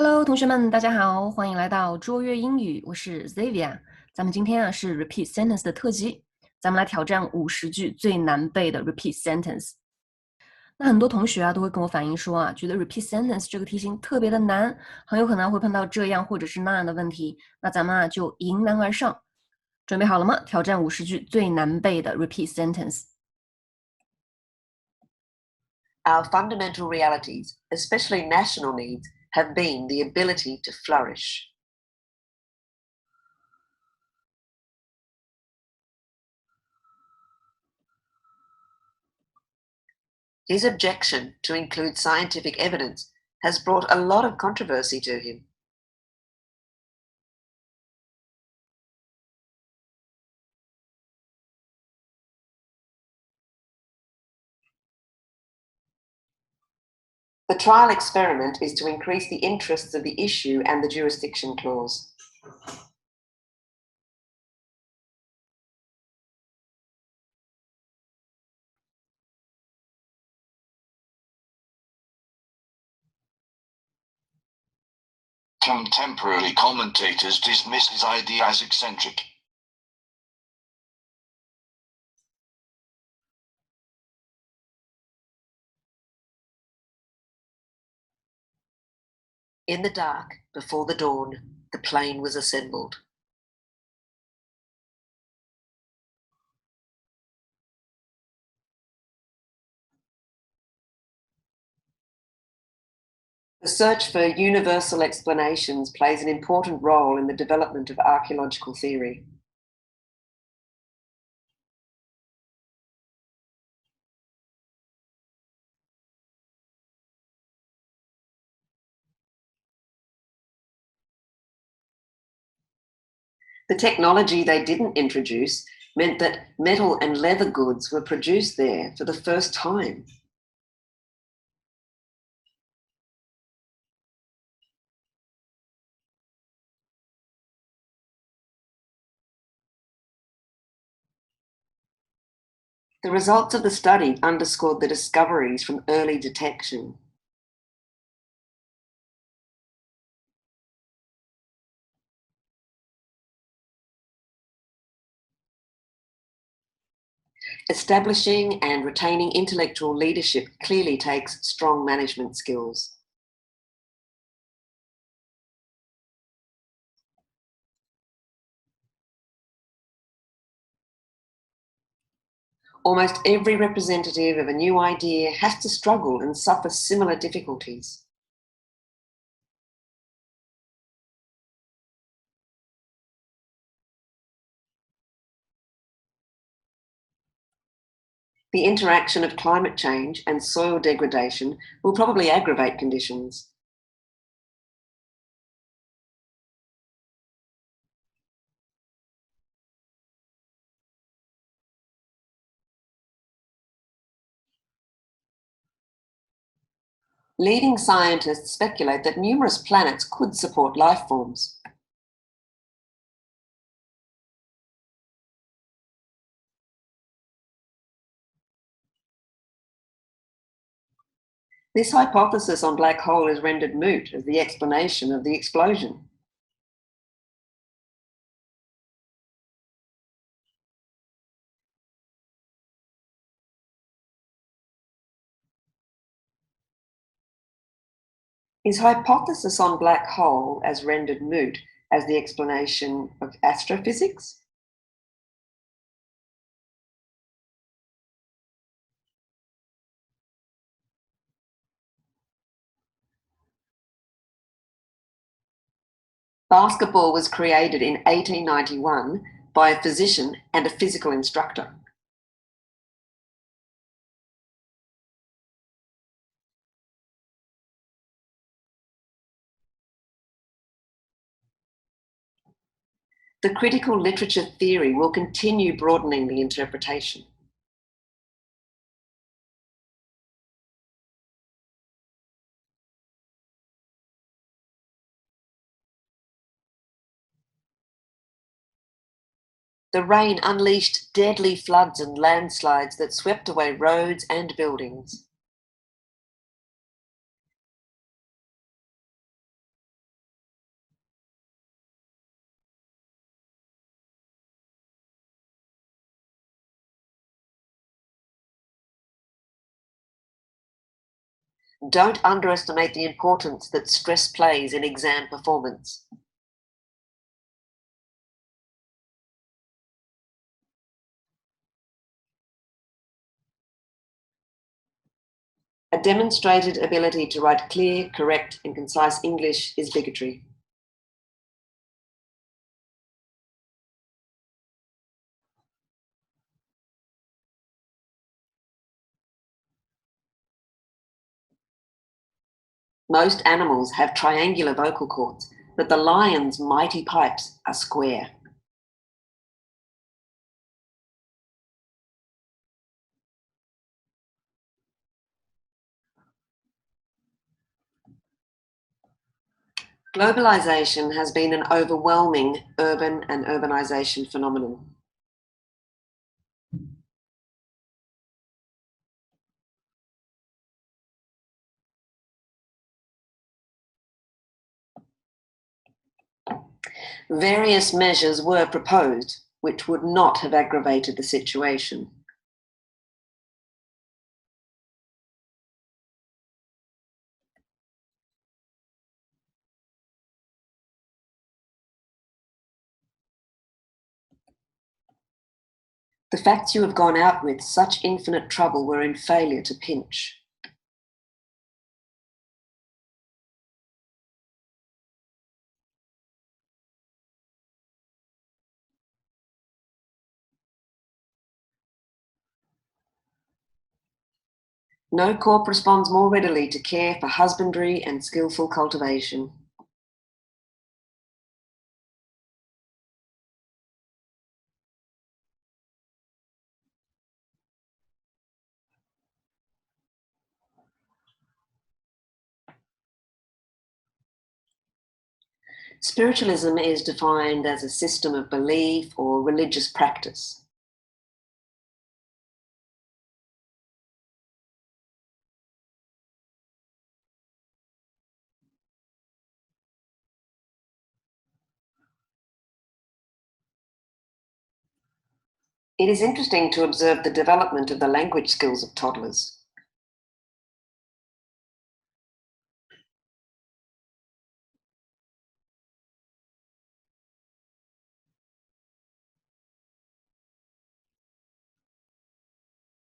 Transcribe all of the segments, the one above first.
Hello，同学们，大家好，欢迎来到卓越英语，我是 Xavier。咱们今天是 repeat sentence 的特辑，咱们来挑战50句最难背的 repeat sentence。那很多同学都会跟我反映说觉得 repeat sentence 这个题型特别的难，很有可能会碰到这样或者是那样的问题。那咱们就迎难而上，准备好了吗？挑战50句最难背的 repeat sentence。Our fundamental realities, especially national needs, have been the ability to flourish. His objection to include scientific evidence has brought a lot of controversy to him. The trial experiment is to increase the interests of the issue and the jurisdiction clause. Contemporary commentators dismiss his idea as eccentric. In the dark, before the dawn, the plane was assembled. The search for universal explanations plays an important role in the development of archaeological theory. The technology they didn't introduce meant that metal and leather goods were produced there for the first time. The results of the study underscored the discoveries from early detection. Establishing and retaining intellectual leadership clearly takes strong management skills. Almost every representative of a new idea has to struggle and suffer similar difficulties. The interaction of climate change and soil degradation will probably aggravate conditions. Leading scientists speculate that numerous planets could support life forms. This hypothesis on black hole is rendered moot as the explanation of the explosion. Is hypothesis on black hole as rendered moot as the explanation of astrophysics? Basketball was created in 1891 by a physician and a physical instructor. The critical literature theory will continue broadening the interpretation. The rain unleashed deadly floods and landslides that swept away roads and buildings. Don't underestimate the importance that stress plays in exam performance. A demonstrated ability to write clear, correct, and concise English is bigotry. Most animals have triangular vocal cords, but the lion's mighty pipes are square. Globalization has been an overwhelming urban and urbanization phenomenon. Various measures were proposed which would not have aggravated the situation. The facts you have gone out with such infinite trouble were in failure to pinch. No corp responds more readily to care for husbandry and skillful cultivation. Spiritualism is defined as a system of belief or religious practice. It is interesting to observe the development of the language skills of toddlers.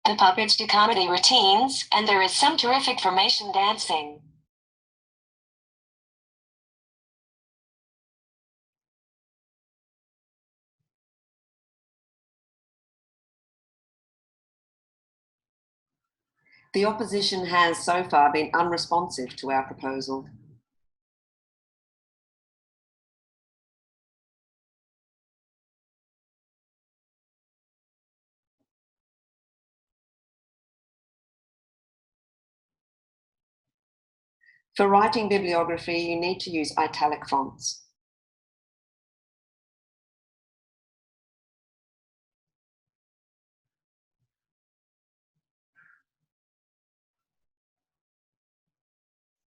The puppets do comedy routines, and there is some terrific formation dancing. The opposition has so far been unresponsive to our proposal. For writing bibliography, you need to use italic fonts.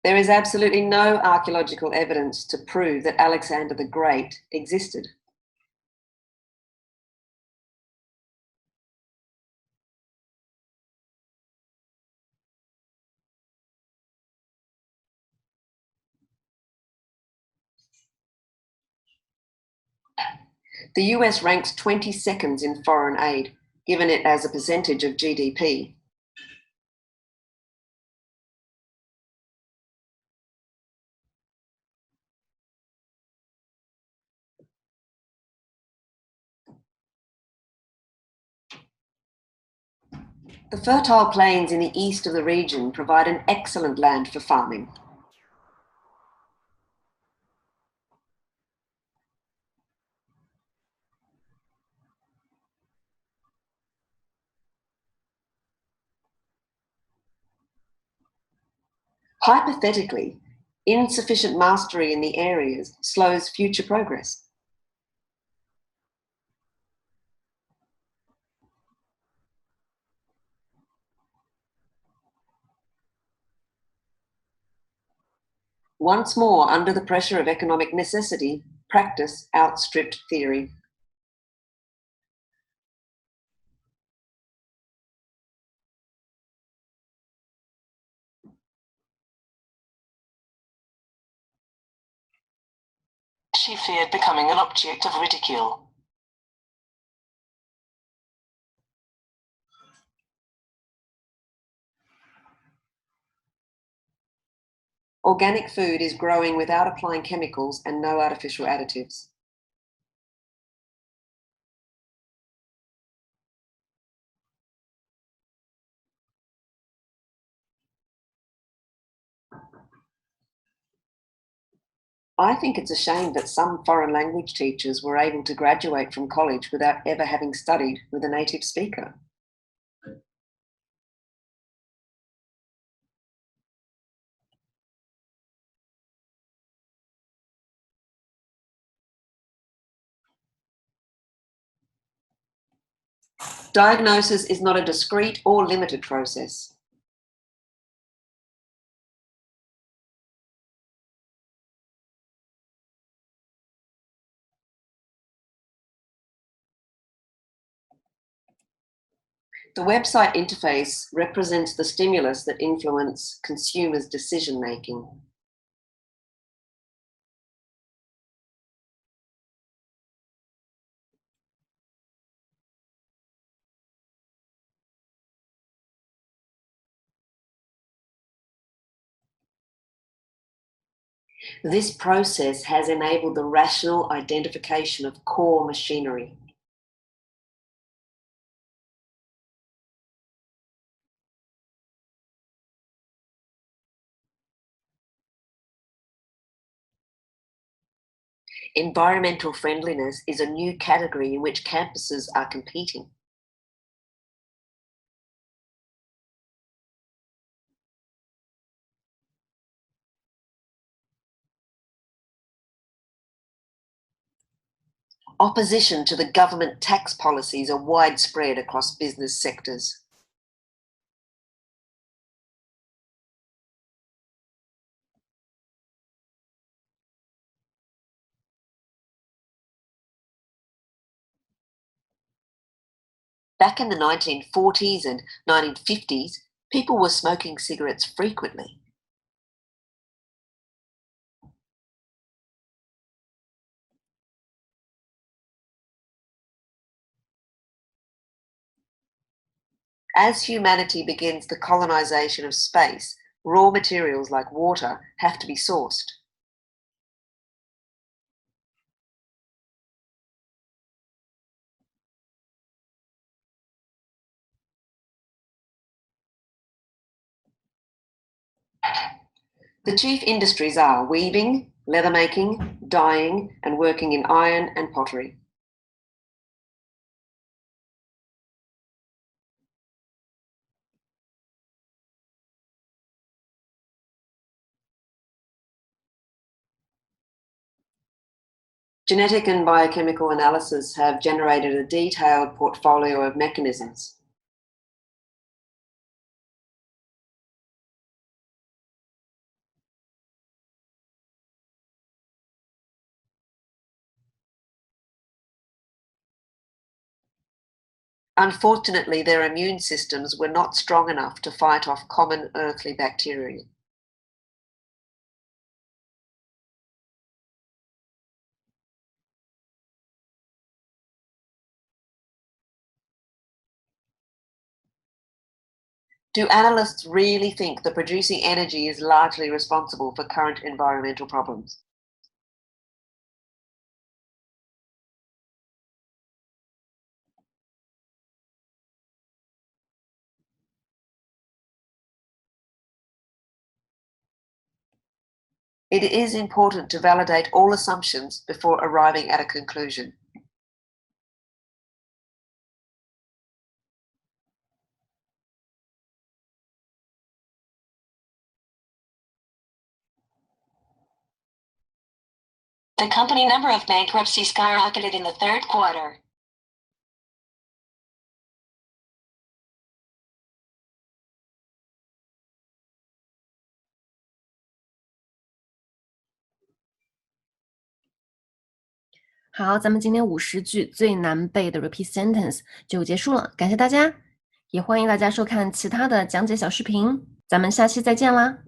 There is absolutely no archaeological evidence to prove that Alexander the Great existed. The US ranks 22nd in foreign aid, given it as a percentage of GDP. The fertile plains in the east of the region provide an excellent land for farming. Hypothetically, insufficient mastery in the areas slows future progress. Once more, under the pressure of economic necessity, practice outstripped theory. she feared becoming an object of ridicule. Organic food is growing without applying chemicals and no artificial additives. I think it's a shame that some foreign language teachers were able to graduate from college without ever having studied with a native speaker. Diagnosis is not a discrete or limited process. The website interface represents the stimulus that influence consumers' decision-making. This process has enabled the rational identification of core machinery. Environmental friendliness is a new category in which campuses are competing. Opposition to the government tax policies are widespread across business sectors. Back in the 1940s and 1950s, people were smoking cigarettes frequently. As humanity begins the colonization of space, raw materials like water have to be sourced. The chief industries are weaving, leather making, dyeing, and working in iron and pottery. Genetic and biochemical analysis have generated a detailed portfolio of mechanisms. Unfortunately, their immune systems were not strong enough to fight off common earthly bacteria. Do analysts really think that producing energy is largely responsible for current environmental problems? It is important to validate all assumptions before arriving at a conclusion. The company number of bankruptcies skyrocketed in the third quarter.好，咱们今天50句最难背的 repeat sentence 就结束了，感谢大家，也欢迎大家收看其他的讲解小视频，咱们下期再见啦！